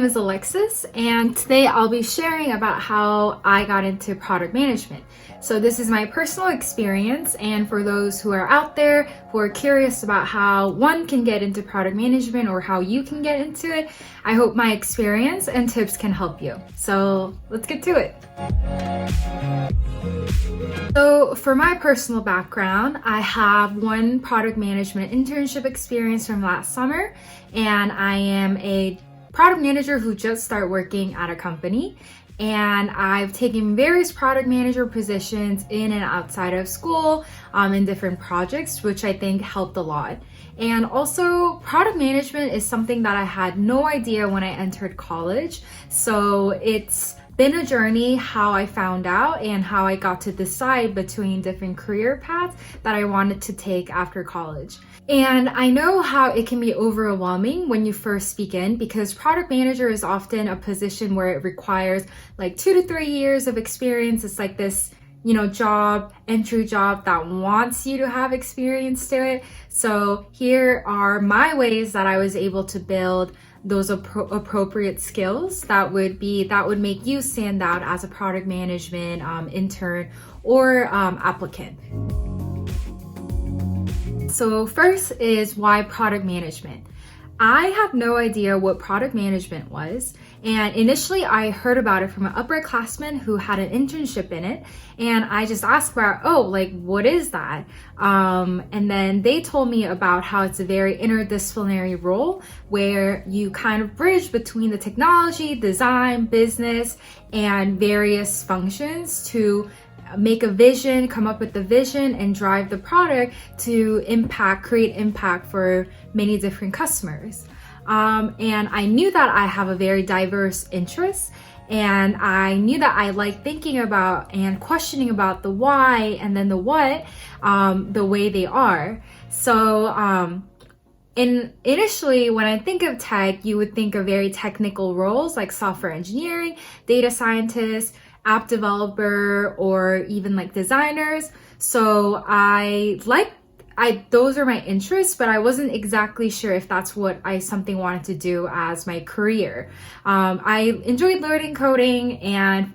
name is Alexis, and today I'll be sharing about how I got into product management. So this is my personal experience, and for those who are out there who are curious about how one can get into product management or how you can get into it, I hope my experience and tips can help you. So let's get to it. So for my personal background, I have one product management internship experience from last summer, and I am a product manager who just started working at a company. And I've taken various product manager positions in and outside of school in different projects, which I think helped a lot. And also, product management is something that I had no idea when I entered college. So it's been a journey how I found out and how I got to decide between different career paths that I wanted to take after college. And I know how it can be overwhelming when you first begin, because product manager is often a position where it requires like 2 to 3 years of experience. It's like this, entry job that wants you to have experience to it. So here are my ways that I was able to build those appropriate skills that would make you stand out as a product management intern or applicant. So first is why product management. I had no idea what product management was, and initially I heard about it from an upperclassman who had an internship in it, and I just asked about, what is that? And then they told me about how it's a very interdisciplinary role where you kind of bridge between the technology, design, business, and various functions to make a vision, come up with the vision, and drive the product to create impact for many different customers. And I knew that I have a very diverse interest, and I knew that I like thinking about and questioning about the why and then the what, the way they are. So initially, when I think of tech, you would think of very technical roles like software engineering, data scientists, app developer, or even like designers. So those are my interests, but I wasn't exactly sure if that's what I wanted to do as my career. I enjoyed learning coding and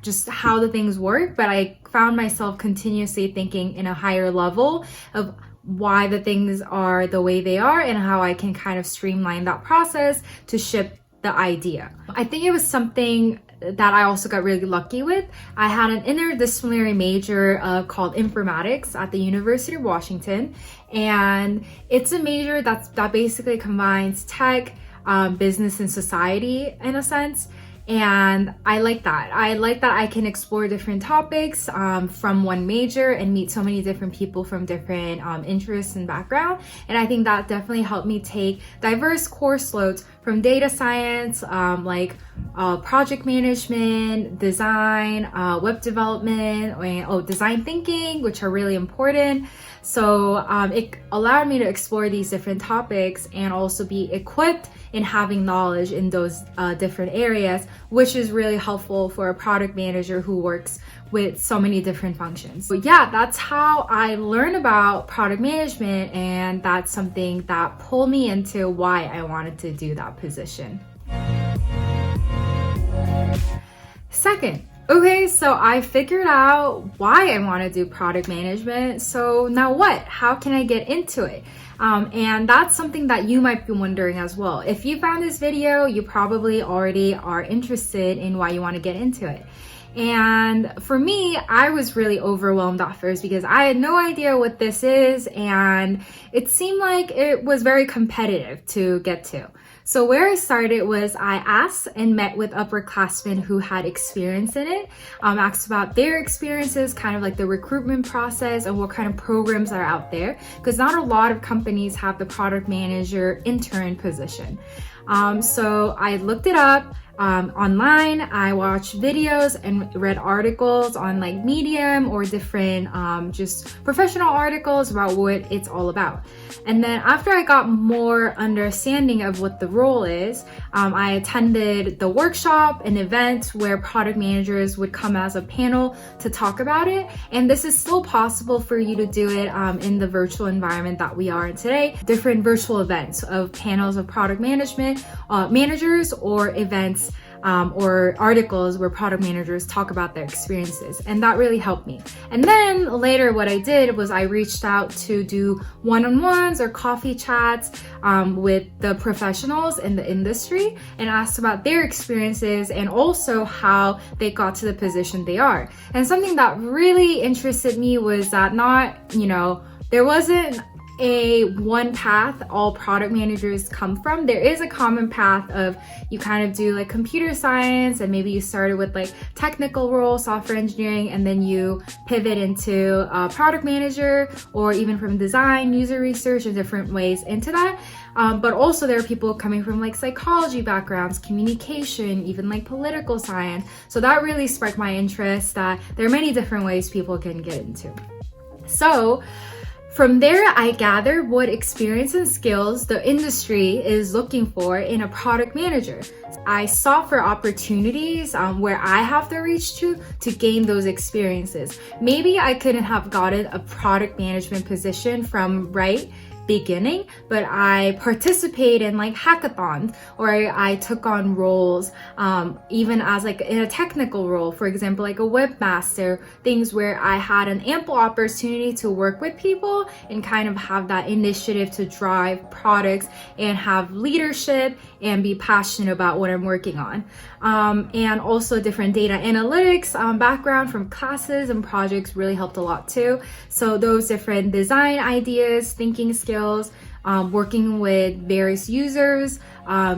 just how the things work, but I found myself continuously thinking in a higher level of why the things are the way they are and how I can kind of streamline that process to ship the idea. I think it was something that I also got really lucky with. I had an interdisciplinary major called informatics at the University of Washington, and it's a major that basically combines tech, business, and society in a sense. And I like that. I like that I can explore different topics from one major and meet so many different people from different interests and background. And I think that definitely helped me take diverse course loads from data science, project management, design, web development, and design thinking, which are really important. So it allowed me to explore these different topics and also be equipped in having knowledge in those different areas, which is really helpful for a product manager who works with so many different functions. But yeah, that's how I learned about product management, and that's something that pulled me into why I wanted to do that position. Second, okay, so I figured out why I want to do product management. So now what? How can I get into it? And that's something that you might be wondering as well. If you found this video, you probably already are interested in why you want to get into it. And for me, I was really overwhelmed at first because I had no idea what this is, and it seemed like it was very competitive to get to. So where I started was I asked and met with upperclassmen who had experience in it, asked about their experiences, kind of like the recruitment process and what kind of programs are out there, because not a lot of companies have the product manager intern position. So I looked it up. online. I watched videos and read articles on like Medium or different just professional articles about what it's all about. And then after I got more understanding of what the role is, I attended the workshop, an event where product managers would come as a panel to talk about it. And this is still possible for you to do it in the virtual environment that we are in today. Different virtual events of panels of product management managers, or events or articles where product managers talk about their experiences, and that really helped me. And then later what I did was I reached out to do one-on-ones or coffee chats with the professionals in the industry and asked about their experiences and also how they got to the position they are. And something that really interested me was that there wasn't a one path all product managers come from. There is a common path of you kind of do like computer science, and maybe you started with like technical role, software engineering, and then you pivot into a product manager, or even from design, user research, and different ways into that. But also there are people coming from like psychology backgrounds, communication, even like political science. So that really sparked my interest that there are many different ways people can get into. So from there, I gathered what experience and skills the industry is looking for in a product manager. I sought for opportunities where I have the reach to gain those experiences. Maybe I couldn't have gotten a product management position from beginning, but I participate in like hackathons, or I took on roles even as like in a technical role, for example, like a webmaster, things where I had an ample opportunity to work with people and kind of have that initiative to drive products and have leadership and be passionate about what I'm working on. And also different data analytics background from classes and projects really helped a lot too. So those different design ideas, thinking skills, working with various users,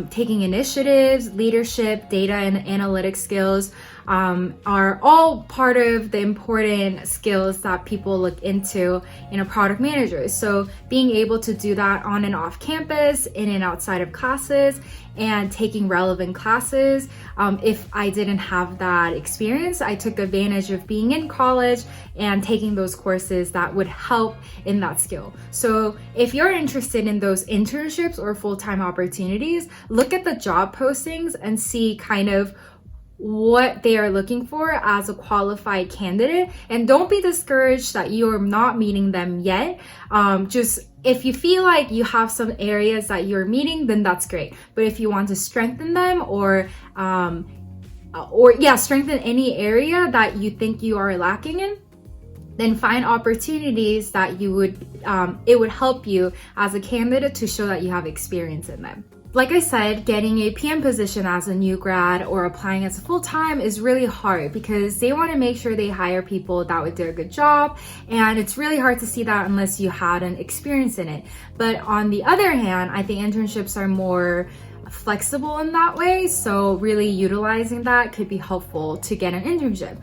taking initiatives, leadership, data and analytics skills are all part of the important skills that people look into in a product manager. So being able to do that on and off campus, in and outside of classes, and taking relevant classes. If I didn't have that experience, I took advantage of being in college and taking those courses that would help in that skill. So if you're interested in those internships or full-time opportunities, look at the job postings and see kind of what they are looking for as a qualified candidate, and don't be discouraged that you're not meeting them yet. Just if you feel like you have some areas that you're meeting, then that's great. But if you want to strengthen them or strengthen any area that you think you are lacking in, then find opportunities that you would it would help you as a candidate to show that you have experience in them. Like I said, getting a PM position as a new grad or applying as a full-time is really hard because they want to make sure they hire people that would do a good job, and it's really hard to see that unless you had an experience in it. But on the other hand, I think internships are more flexible in that way, so really utilizing that could be helpful to get an internship.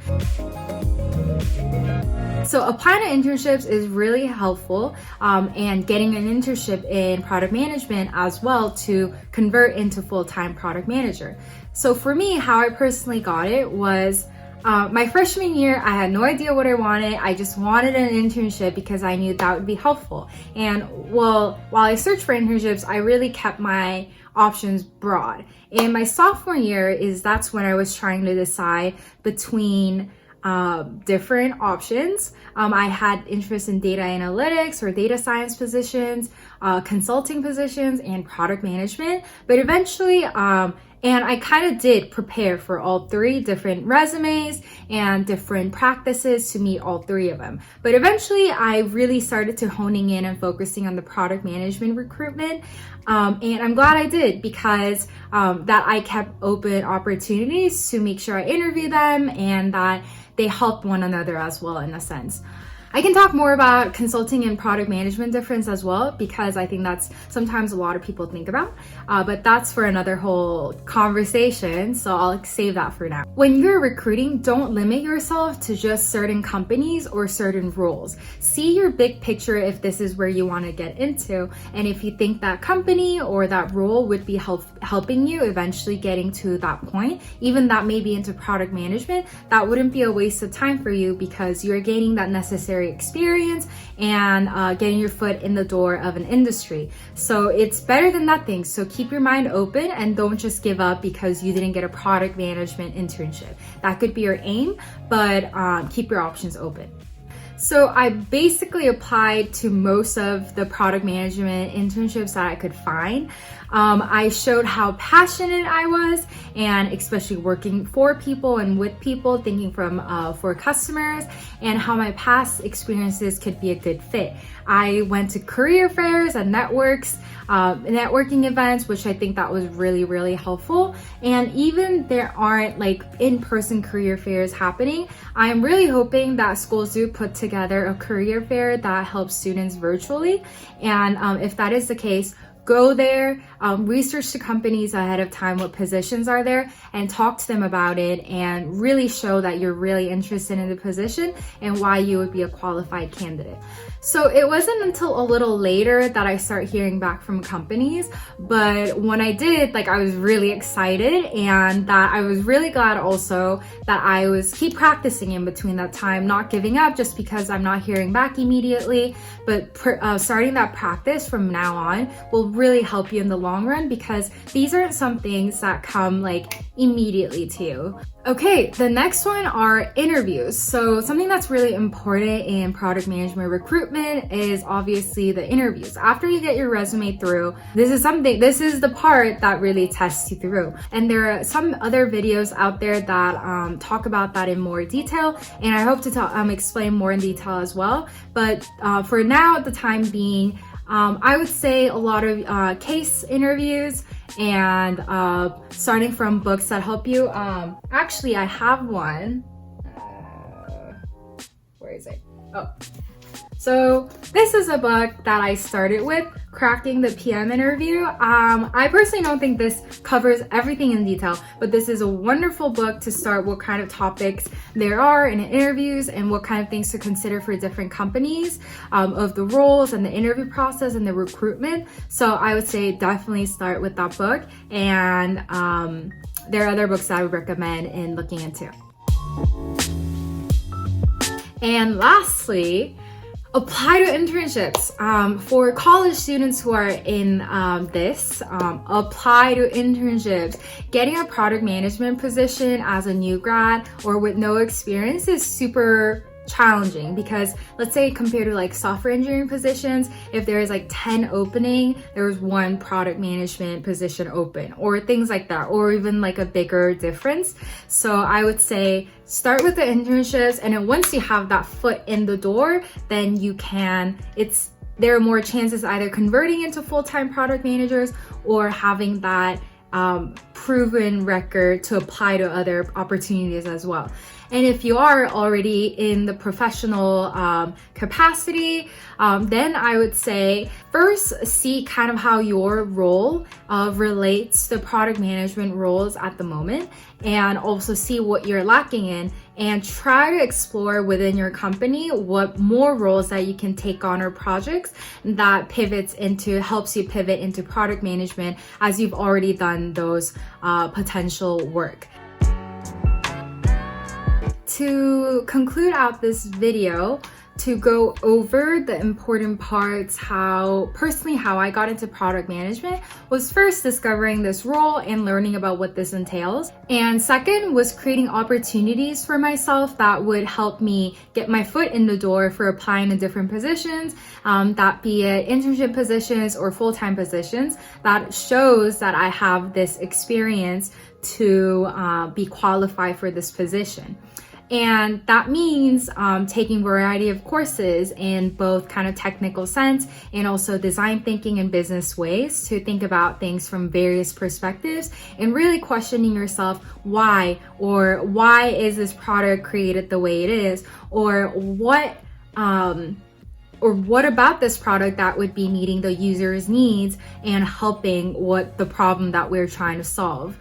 So applying to internships is really helpful, and getting an internship in product management as well to convert into full-time product manager. So for me, how I personally got it was my freshman year, I had no idea what I wanted. I just wanted an internship because I knew that would be helpful. And while I searched for internships, I really kept my options broad. In my sophomore year that's when I was trying to decide between different options. I had interest in data analytics or data science positions, consulting positions, and product management. But eventually, and I kind of did prepare for all three, different resumes and different practices to meet all three of them. But eventually I really started to honing in and focusing on the product management recruitment. And I'm glad I did because that I kept open opportunities to make sure I interview them and that they helped one another as well in a sense. I can talk more about consulting and product management difference as well, because I think that's sometimes a lot of people think about, but that's for another whole conversation, so I'll save that for now. When you're recruiting, don't limit yourself to just certain companies or certain roles. See your big picture if this is where you want to get into, and if you think that company or that role would be helping you eventually getting to that point, even that may be into product management, that wouldn't be a waste of time for you, because you're gaining that necessary experience and getting your foot in the door of an industry. So it's better than nothing. So keep your mind open and don't just give up because you didn't get a product management internship. That could be your aim, but keep your options open. So I basically applied to most of the product management internships that I could find. I showed how passionate I was, and especially working for people and with people, thinking for customers, and how my past experiences could be a good fit. I went to career fairs and networking events, which I think that was really, really helpful. And even there aren't like in-person career fairs happening, I'm really hoping that schools do put together a career fair that helps students virtually. And if that is the case, go there, research the companies ahead of time, what positions are there, and talk to them about it, and really show that you're really interested in the position and why you would be a qualified candidate. So it wasn't until a little later that I started hearing back from companies, but when I did, like, I was really excited, and that I was really glad also that I was keep practicing in between that time, not giving up just because I'm not hearing back immediately, but starting that practice from now on will really help you in the long run, because these aren't some things that come like immediately to you. Okay, the next one are interviews. So something that's really important in product management recruitment is obviously the interviews. After you get your resume through, this is the part that really tests you through. And there are some other videos out there that talk about that in more detail, and I hope to explain more in detail as well. But for now, at the time being, I would say a lot of case interviews and starting from books that help you. Actually, I have one. Where is it? Oh. So this is a book that I started with, Cracking the PM Interview. I personally don't think this covers everything in detail, but this is a wonderful book to start what kind of topics there are in interviews and what kind of things to consider for different companies, of the roles and the interview process and the recruitment. So I would say definitely start with that book, and there are other books that I would recommend in looking into. And lastly, apply to internships. For college students who are in apply to internships. Getting a product management position as a new grad or with no experience is super challenging, because let's say compared to like software engineering positions, if there is like 10 opening, there's one product management position open, or things like that, or even like a bigger difference. So I would say start with the internships, and then once you have that foot in the door, then there are more chances either converting into full-time product managers or having that proven record to apply to other opportunities as well. And if you are already in the professional capacity, then I would say first see kind of how your role relates to product management roles at the moment, and also see what you're lacking in, and try to explore within your company what more roles that you can take on or projects that helps you pivot into product management as you've already done those potential work. To conclude out this video, to go over the important parts, how I got into product management was first discovering this role and learning about what this entails. And second was creating opportunities for myself that would help me get my foot in the door for applying to different positions, that be it internship positions or full-time positions, that shows that I have this experience to be qualified for this position. And that means taking a variety of courses in both kind of technical sense and also design thinking and business ways to think about things from various perspectives, and really questioning yourself why is this product created the way it is, or what or what about this product that would be meeting the user's needs and helping what the problem that we're trying to solve.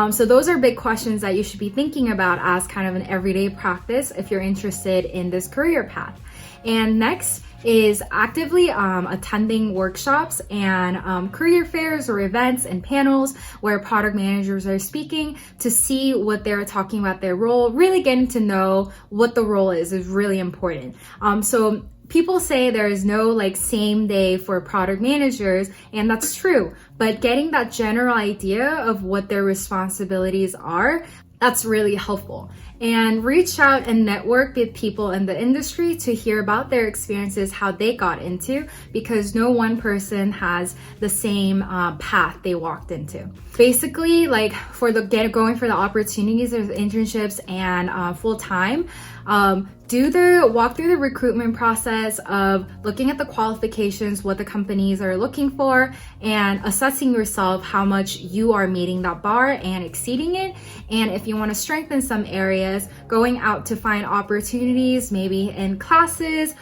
So those are big questions that you should be thinking about as kind of an everyday practice if you're interested in this career path. And next is actively attending workshops and career fairs or events and panels where product managers are speaking to see what they're talking about their role. Really getting to know what the role is really important. So people say there is no like same day for product managers, and that's true, but getting that general idea of what their responsibilities are, that's really helpful. And reach out and network with people in the industry to hear about their experiences, how they got into, because no one person has the same path they walked into. Basically, like for the going for the opportunities of internships and full time, walk through the recruitment process of looking at the qualifications, what the companies are looking for, and assessing yourself how much you are meeting that bar and exceeding it. And if you want to strengthen some areas, going out to find opportunities, maybe in classes,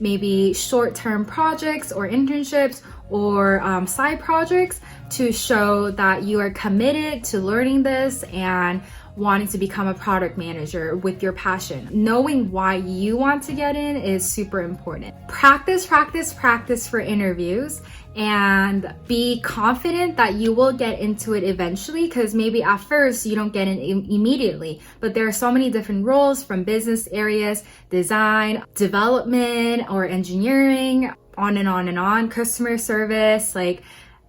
maybe short-term projects or internships, or side projects to show that you are committed to learning this and wanting to become a product manager with your passion. Knowing why you want to get in is super important. Practice for interviews, and be confident that you will get into it eventually, because maybe at first you don't get in immediately, but there are so many different roles from business areas, design, development, or engineering, on and on and on, customer service. Like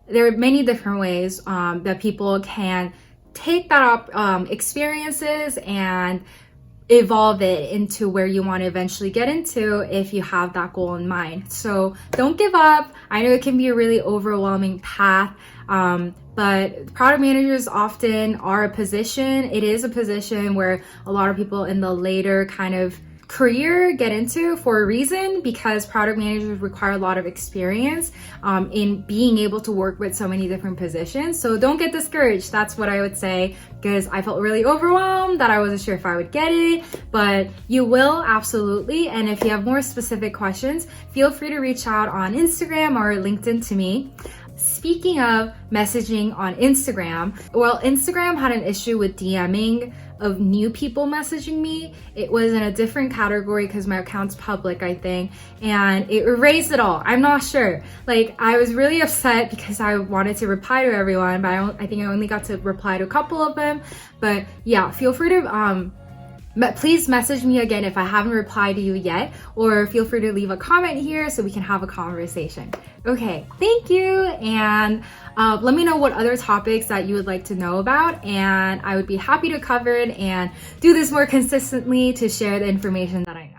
there are many different ways that people can take that experiences and evolve it into where you want to eventually get into if you have that goal in mind. So don't give up. I know it can be a really overwhelming path, but product managers often are a position. It is a position where a lot of people in the later kind of career get into for a reason, because product managers require a lot of experience in being able to work with so many different positions. So don't get discouraged. That's what I would say, because I felt really overwhelmed that I wasn't sure if I would get it, but you will absolutely. And if you have more specific questions, feel free to reach out on Instagram or LinkedIn to me. Speaking of messaging on Instagram, well, Instagram had an issue with DMing of new people messaging me. It was in a different category because my account's public, I think, and it erased it all. I'm not sure. Like, I was really upset because I wanted to reply to everyone, but I think I only got to reply to a couple of them. But yeah, feel free to please message me again if I haven't replied to you yet, or feel free to leave a comment here so we can have a conversation. Okay, thank you, and let me know what other topics that you would like to know about, and I would be happy to cover it and do this more consistently to share the information that I know.